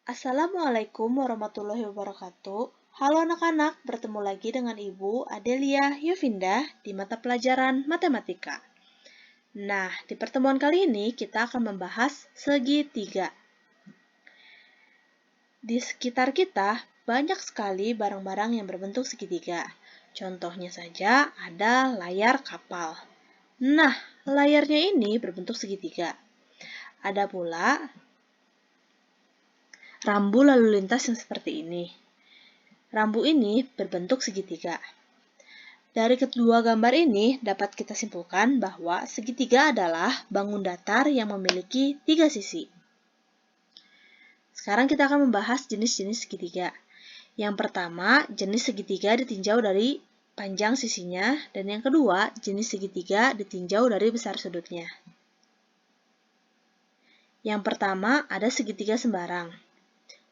Assalamualaikum warahmatullahi wabarakatuh. Halo anak-anak, bertemu lagi dengan Ibu Adelia Yovinda di mata pelajaran Matematika. Nah, di pertemuan kali ini kita akan membahas segitiga. Di sekitar kita banyak sekali barang-barang yang berbentuk segitiga. Contohnya saja ada layar kapal. Nah, layarnya ini berbentuk segitiga. Ada pula rambu lalu lintas yang seperti ini. Rambu ini berbentuk segitiga. Dari kedua gambar ini dapat kita simpulkan bahwa segitiga adalah bangun datar yang memiliki 3 sisi. Sekarang kita akan membahas jenis-jenis segitiga. Yang pertama, jenis segitiga ditinjau dari panjang sisinya, dan yang kedua, jenis segitiga ditinjau dari besar sudutnya. Yang pertama, ada segitiga sembarang,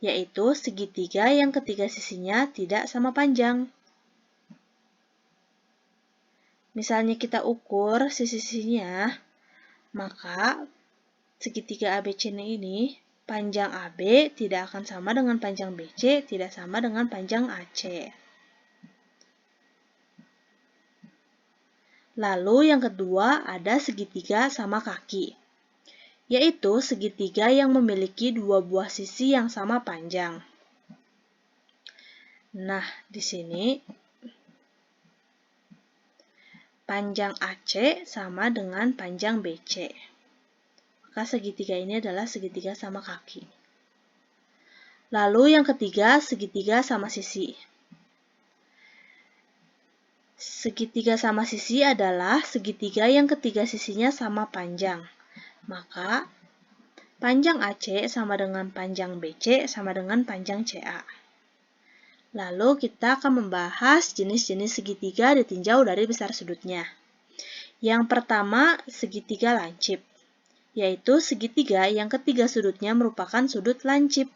yaitu segitiga yang ketiga sisinya tidak sama panjang. Misalnya kita ukur sisi-sisinya, maka segitiga ABC ini, panjang AB tidak akan sama dengan panjang BC, tidak sama dengan panjang AC. Lalu yang kedua ada segitiga sama kaki, yaitu segitiga yang memiliki dua buah sisi yang sama panjang. Nah, di sini panjang AC sama dengan panjang BC. Maka segitiga ini adalah segitiga sama kaki. Lalu yang ketiga, segitiga sama sisi. Segitiga sama sisi adalah segitiga yang ketiga sisinya sama panjang. Maka panjang AC sama dengan panjang BC sama dengan panjang CA. Lalu kita akan membahas jenis-jenis segitiga ditinjau dari besar sudutnya. Yang pertama, segitiga lancip, yaitu segitiga yang ketiga sudutnya merupakan sudut lancip.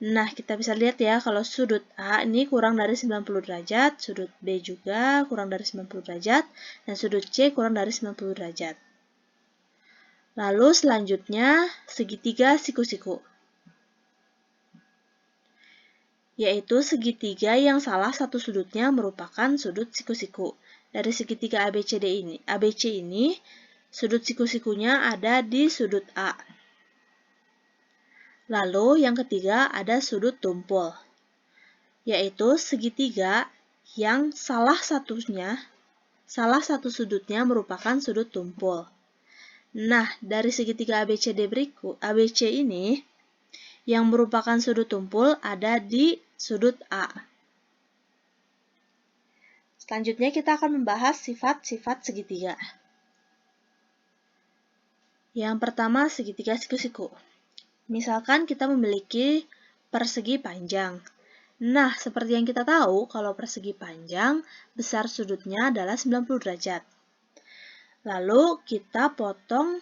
Nah, kita bisa lihat ya, kalau sudut A ini kurang dari 90 derajat, sudut B juga kurang dari 90 derajat, dan sudut C kurang dari 90 derajat. Lalu selanjutnya, segitiga siku-siku, yaitu segitiga yang salah satu sudutnya merupakan sudut siku-siku. Dari segitiga ABC ini, sudut siku-sikunya ada di sudut A. Lalu yang ketiga ada sudut tumpul, yaitu segitiga yang salah satu sudutnya merupakan sudut tumpul. Nah, dari segitiga ABC ini, yang merupakan sudut tumpul ada di sudut A. Selanjutnya kita akan membahas sifat-sifat segitiga. Yang pertama, segitiga siku-siku. Misalkan kita memiliki persegi panjang. Nah, seperti yang kita tahu, kalau persegi panjang, besar sudutnya adalah 90 derajat. Lalu kita potong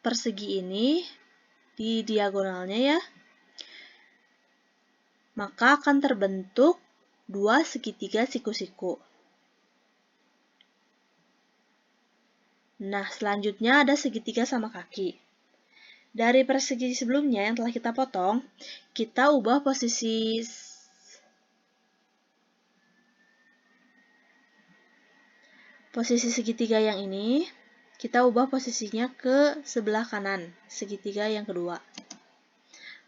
persegi ini di diagonalnya ya. Maka akan terbentuk dua segitiga siku-siku. Nah, selanjutnya ada segitiga sama kaki. Dari persegi sebelumnya yang telah kita potong, kita ubah posisi segitiga yang ini, kita ubah posisinya ke sebelah kanan, segitiga yang kedua.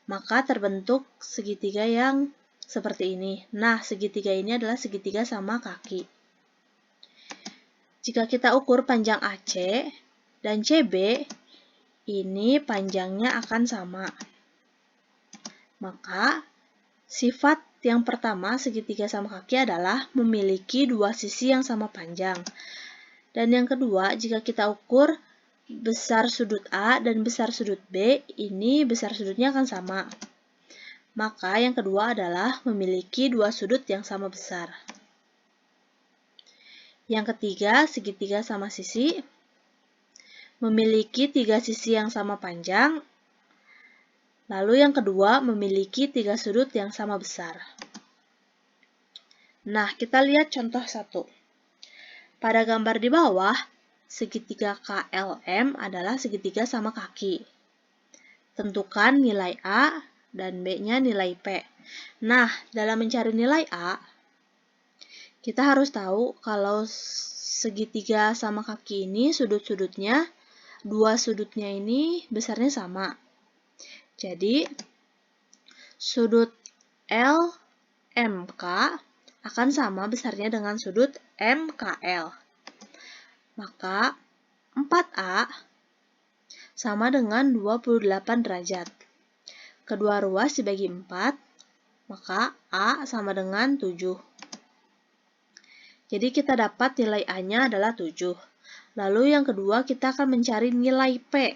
Maka terbentuk segitiga yang seperti ini. Nah, segitiga ini adalah segitiga sama kaki. Jika kita ukur panjang AC dan CB, ini panjangnya akan sama. Maka, sifat yang pertama segitiga sama kaki adalah memiliki dua sisi yang sama panjang. Dan yang kedua, jika kita ukur besar sudut A dan besar sudut B, ini besar sudutnya akan sama. Maka yang kedua adalah memiliki dua sudut yang sama besar. Yang ketiga, segitiga sama sisi, memiliki tiga sisi yang sama panjang. Lalu yang kedua, memiliki tiga sudut yang sama besar. Nah, kita lihat contoh 1. Pada gambar di bawah, segitiga KLM adalah segitiga sama kaki. Tentukan nilai A dan B-nya nilai P. Nah, dalam mencari nilai A, kita harus tahu kalau segitiga sama kaki ini sudut-sudutnya, dua sudutnya ini besarnya sama. Jadi, sudut LMK akan sama besarnya dengan sudut MKL. Maka 4A sama dengan 28 derajat. Kedua ruas dibagi 4, maka A sama dengan 7. Jadi kita dapat nilai A-nya adalah 7. Lalu yang kedua kita akan mencari nilai P.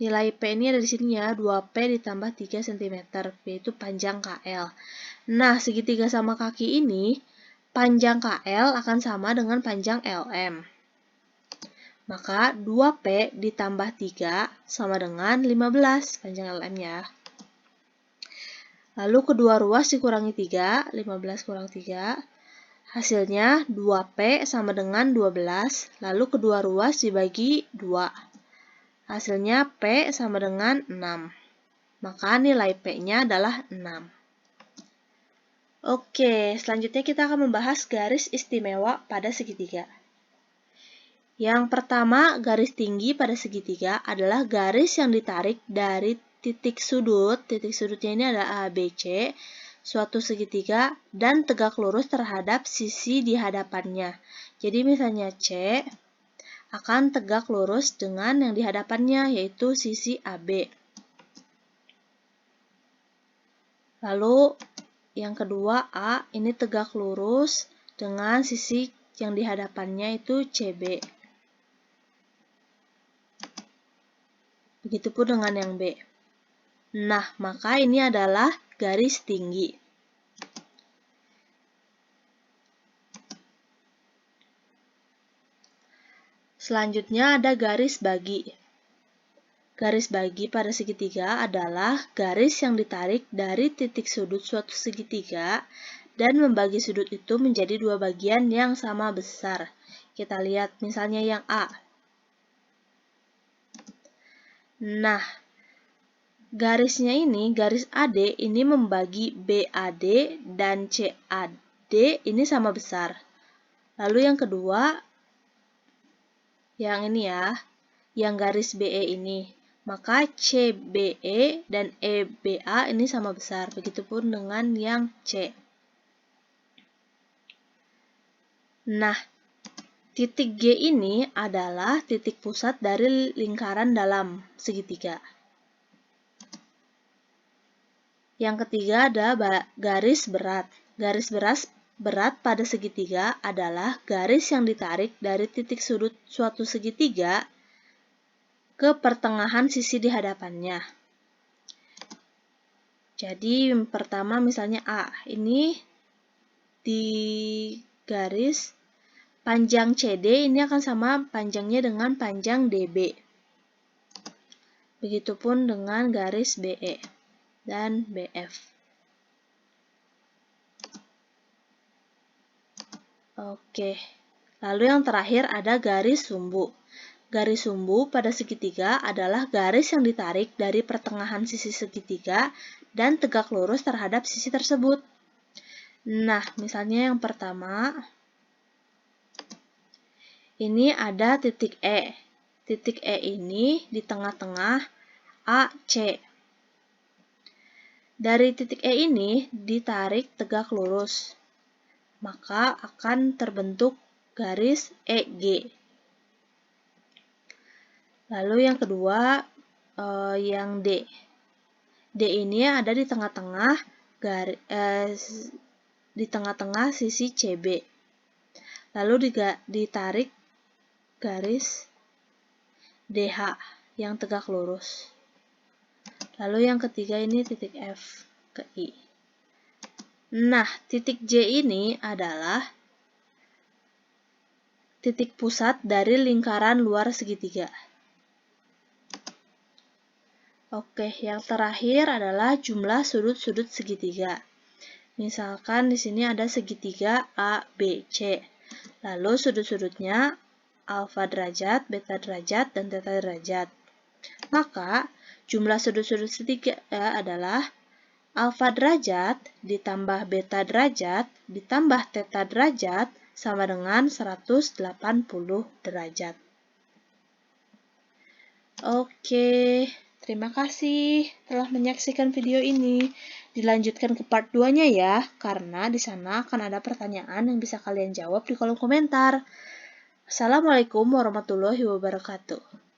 Nilai P ini ada di sini ya, 2P ditambah 3 cm, yaitu panjang KL. Nah, segitiga sama kaki ini, panjang KL akan sama dengan panjang LM. Maka 2P ditambah 3 sama dengan 15 panjang LM-nya. Lalu kedua ruas dikurangi 3, 15 kurang 3. Hasilnya 2P sama dengan 12. Lalu kedua ruas dibagi 2. Hasilnya P sama dengan 6. Maka nilai P-nya adalah 6. Oke, selanjutnya kita akan membahas garis istimewa pada segitiga. Yang pertama, garis tinggi pada segitiga adalah garis yang ditarik dari titik sudut. Titik sudutnya ini adalah A, B, C, suatu segitiga, dan tegak lurus terhadap sisi di hadapannya. Jadi misalnya C akan tegak lurus dengan yang di hadapannya, yaitu sisi AB. Lalu yang kedua, A ini tegak lurus dengan sisi yang di hadapannya itu CB. Begitupun dengan yang B. Nah, maka ini adalah garis tinggi. Selanjutnya ada garis bagi. Garis bagi pada segitiga adalah garis yang ditarik dari titik sudut suatu segitiga dan membagi sudut itu menjadi dua bagian yang sama besar. Kita lihat misalnya yang A. Nah, garisnya ini, garis AD ini membagi BAD dan CAD ini sama besar. Lalu yang kedua, yang ini ya, yang garis BE ini. Maka CBE dan EBA ini sama besar. Begitupun dengan yang C. Nah, titik G ini adalah titik pusat dari lingkaran dalam segitiga. Yang ketiga ada garis berat. Garis berat pada segitiga adalah garis yang ditarik dari titik sudut suatu segitiga ke pertengahan sisi di hadapannya. Jadi pertama misalnya A, ini di garis panjang CD ini akan sama panjangnya dengan panjang DB. Begitupun dengan garis BE dan BF. Oke, lalu yang terakhir ada garis sumbu. Garis sumbu pada segitiga adalah garis yang ditarik dari pertengahan sisi segitiga dan tegak lurus terhadap sisi tersebut. Nah, misalnya yang pertama, ini ada titik E. Titik E ini di tengah-tengah AC. Dari titik E ini ditarik tegak lurus, maka akan terbentuk garis EG. Lalu yang kedua, yang D. D ini ada di tengah-tengah sisi CB. Lalu ditarik garis DH yang tegak lurus. Lalu yang ketiga ini titik F ke I. Nah, titik J ini adalah titik pusat dari lingkaran luar segitiga. Oke, yang terakhir adalah jumlah sudut-sudut segitiga. Misalkan di sini ada segitiga ABC. Lalu sudut-sudutnya alfa derajat, beta derajat, dan theta derajat. Maka, Jumlah sudut-sudut segitiga adalah alfa derajat ditambah beta derajat ditambah theta derajat sama dengan 180 derajat. Oke, terima kasih telah menyaksikan video ini. Dilanjutkan ke part 2-nya ya, karena di sana akan ada pertanyaan yang bisa kalian jawab di kolom komentar. Assalamualaikum warahmatullahi wabarakatuh.